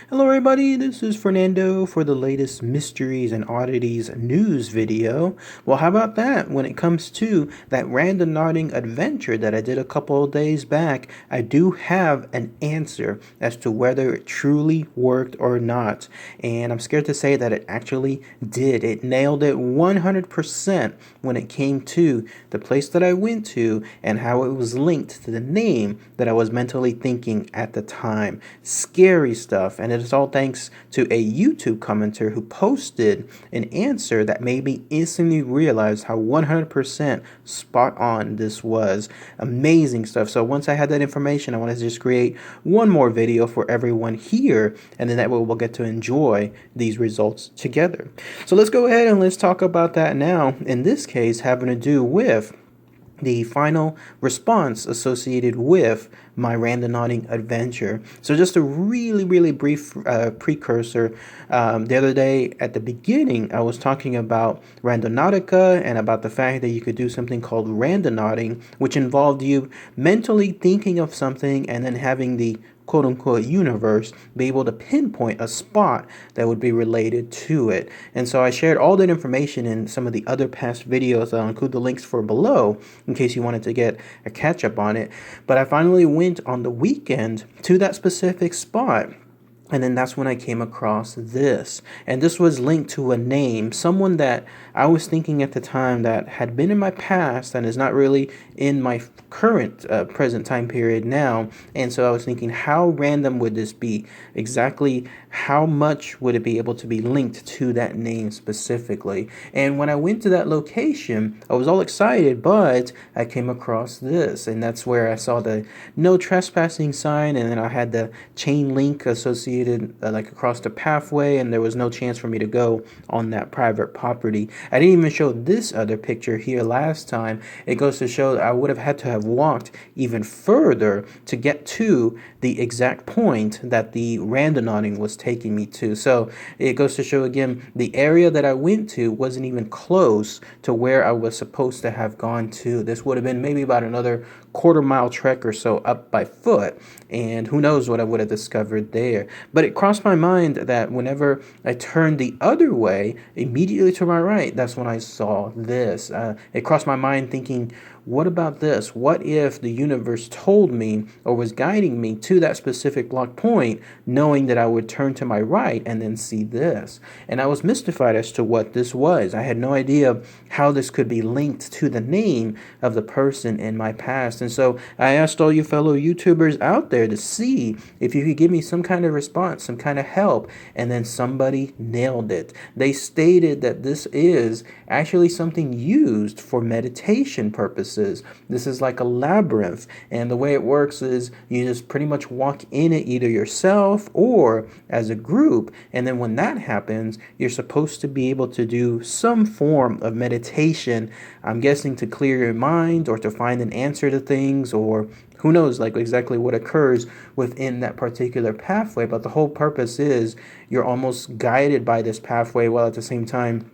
Hello everybody, this is Fernando for the latest Mysteries and Oddities news video. Well, how about that? When it comes to that randonauting adventure that I did a couple of days back, I do have an answer as to whether it truly worked or not. And I'm scared to say that it actually did. It nailed it 100% when it came to the place that I went to and how it was linked to the name that I was mentally thinking at the time. Scary stuff, and it is all thanks to a YouTube commenter who posted an answer that made me instantly realize how 100% spot on this was. Amazing stuff. So once I had that information, I wanted to just create one more video for everyone here, and then that way we'll get to enjoy these results together. So let's go ahead and let's talk about that now. In this case, having to do with the final response associated with my randonauting adventure. So just a really brief precursor. The other day at the beginning, I was talking about Randonautica and about the fact that you could do something called randonauting, which involved you mentally thinking of something and then having the quote-unquote universe be able to pinpoint a spot that would be related to it. And so I shared all that information in some of the other past videos. I'll include the links for below in case you wanted to get a catch-up on it. But I finally went on the weekend to that specific spot. And then that's when I came across this. And this was linked to a name, someone that I was thinking at the time that had been in my past and is not really in my current present time period now. And so I was thinking, how random would this be? Exactly how much would it be able to be linked to that name specifically? And when I went to that location, I was all excited, but I came across this. And that's where I saw the no trespassing sign. And then I had the chain link associated like across the pathway, and there was no chance for me to go on that private property. I didn't even show this other picture here last time. It goes to show that I would have had to have walked even further to get to the exact point that the randonauting was taking me to. So it goes to show again, the area that I went to wasn't even close to where I was supposed to have gone to. This would have been maybe about another quarter-mile trek or so up by foot, and who knows what I would have discovered there. But it crossed my mind that whenever I turned the other way, immediately to my right, that's when I saw this. It crossed my mind thinking, what about this? What if the universe told me or was guiding me to that specific block point, knowing that I would turn to my right and then see this? And I was mystified as to what this was. I had no idea how this could be linked to the name of the person in my past. And so I asked all you fellow YouTubers out there to see if you could give me some kind of response, some kind of help. And then somebody nailed it. They stated that this is actually something used for meditation purposes. This is like a labyrinth, and the way it works is you just pretty much walk in it either yourself or as a group, and then when that happens, you're supposed to be able to do some form of meditation. I'm guessing to clear your mind or to find an answer to things, or who knows, like exactly what occurs within that particular pathway. But the whole purpose is you're almost guided by this pathway while at the same time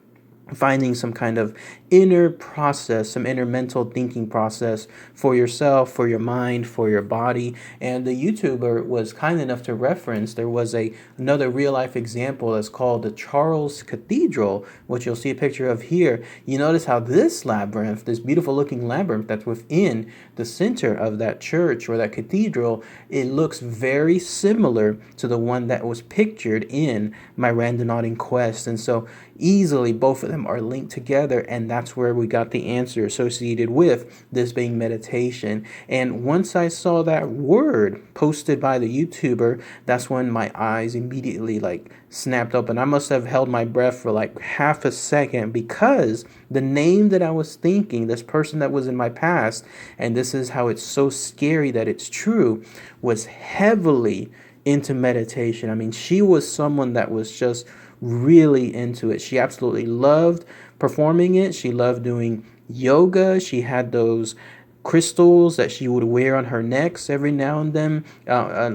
finding some kind of inner process, some inner mental thinking process for yourself, for your mind, for your body. And the YouTuber was kind enough to reference, there was another real life example that's called the Charles Cathedral, which you'll see a picture of here. You notice how this labyrinth, this beautiful looking labyrinth that's within the center of that church or that cathedral, it looks very similar to the one that was pictured in my randonauting quest. And so easily both of them are linked together, and that's where we got the answer associated with this being meditation. And once I saw that word posted by the YouTuber, that's when my eyes immediately like snapped open. I must have held my breath for like half a second, because the name that I was thinking, this person that was in my past, and this is how it's so scary that it's true, was heavily into meditation. I mean, she was someone that was just really into it. She absolutely loved performing it. She loved doing yoga. She had those crystals that she would wear on her necks every now and then,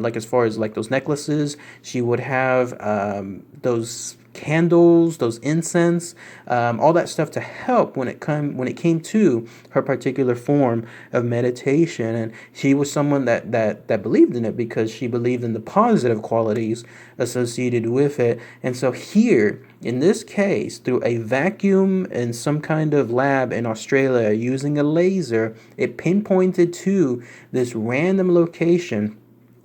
like as far as like those necklaces. She would have those candles, those incense, all that stuff to help when it came to her particular form of meditation. And she was someone that believed in it because she believed in the positive qualities associated with it. And so here, in this case, through a vacuum in some kind of lab in Australia using a laser, it pinpointed to this random location.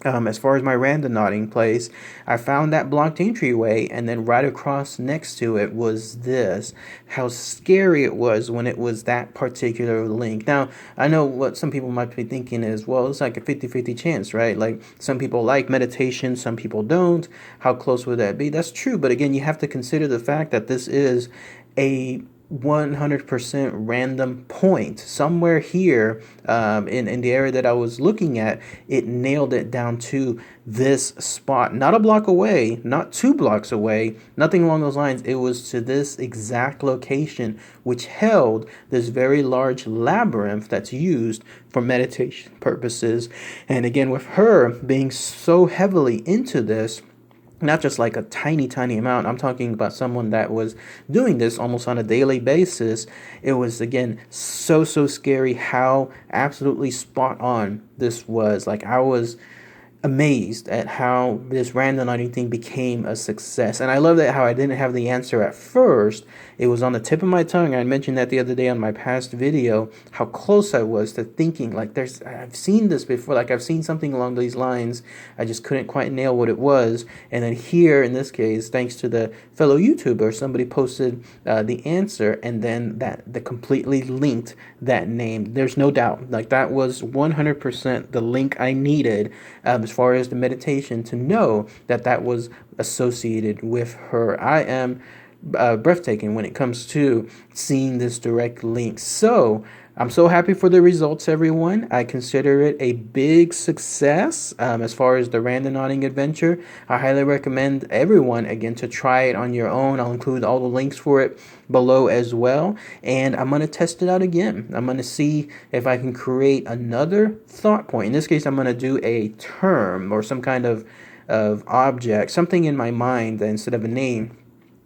As far as my randonauting place, I found that blocked entryway, and then right across next to it was this. How scary it was when it was that particular link. Now, I know what some people might be thinking is, well, it's like a 50-50 chance, right? Like, some people like meditation, some people don't. How close would that be? That's true, but again, you have to consider the fact that this is a 100% random point somewhere here in the area that I was looking at. It nailed it down to this spot, not a block away, not 2 blocks away, nothing along those lines. It was to this exact location, which held this very large labyrinth that's used for meditation purposes. And again, with her being so heavily into this, not just like a tiny amount, I'm talking about someone that was doing this almost on a daily basis. It was, again, so scary how absolutely spot on this was. Like, I was amazed at how this randonauting thing became a success. And I love that how I didn't have the answer at first. It was on the tip of my tongue. I mentioned that the other day on my past video, how close I was to thinking, like, I've seen this before, like I've seen something along these lines. I just couldn't quite nail what it was. And then here, in this case, thanks to the fellow YouTuber, somebody posted the answer, and then that completely linked that name. There's no doubt. Like, that was 100% the link I needed as far as the meditation to know that was associated with her. I am breathtaking when it comes to seeing this direct link. So I'm so happy for the results, everyone. I consider it a big success as far as the randonauting adventure. I highly recommend everyone, again, to try it on your own. I'll include all the links for it below as well. And I'm going to test it out again. I'm going to see if I can create another thought point. In this case, I'm going to do a term or some kind of object, something in my mind instead of a name,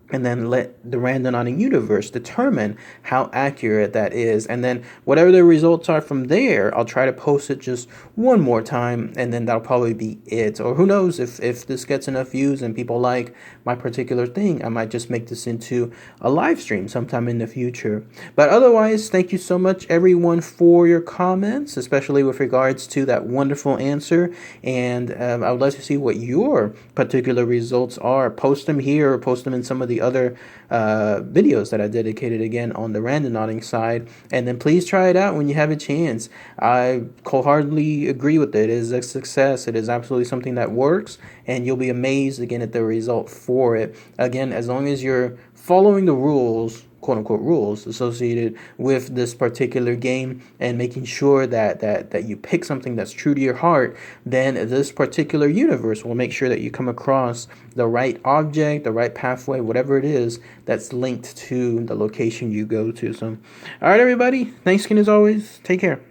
and then let the randonauting universe determine how accurate that is. And then whatever the results are from there, I'll try to post it just one more time, and then that'll probably be it. Or who knows, if this gets enough views and people like my particular thing, I might just make this into a live stream sometime in the future. But otherwise, thank you so much, everyone, for your comments, especially with regards to that wonderful answer. And I would like to see what your particular results are. Post them here or post them in some of the other videos that I dedicated, again, on the randonauting side. And then please try it out when you have a chance. I wholeheartedly agree with it. It is a success. It is absolutely something that works, and you'll be amazed, again, at the result for it. Again, as long as you're following the rules, quote-unquote rules, associated with this particular game, and making sure that you pick something that's true to your heart, then this particular universe will make sure that you come across the right object, the right pathway, whatever it is that's linked to the location you go to. So, all right, everybody, thanks again as always. Take care.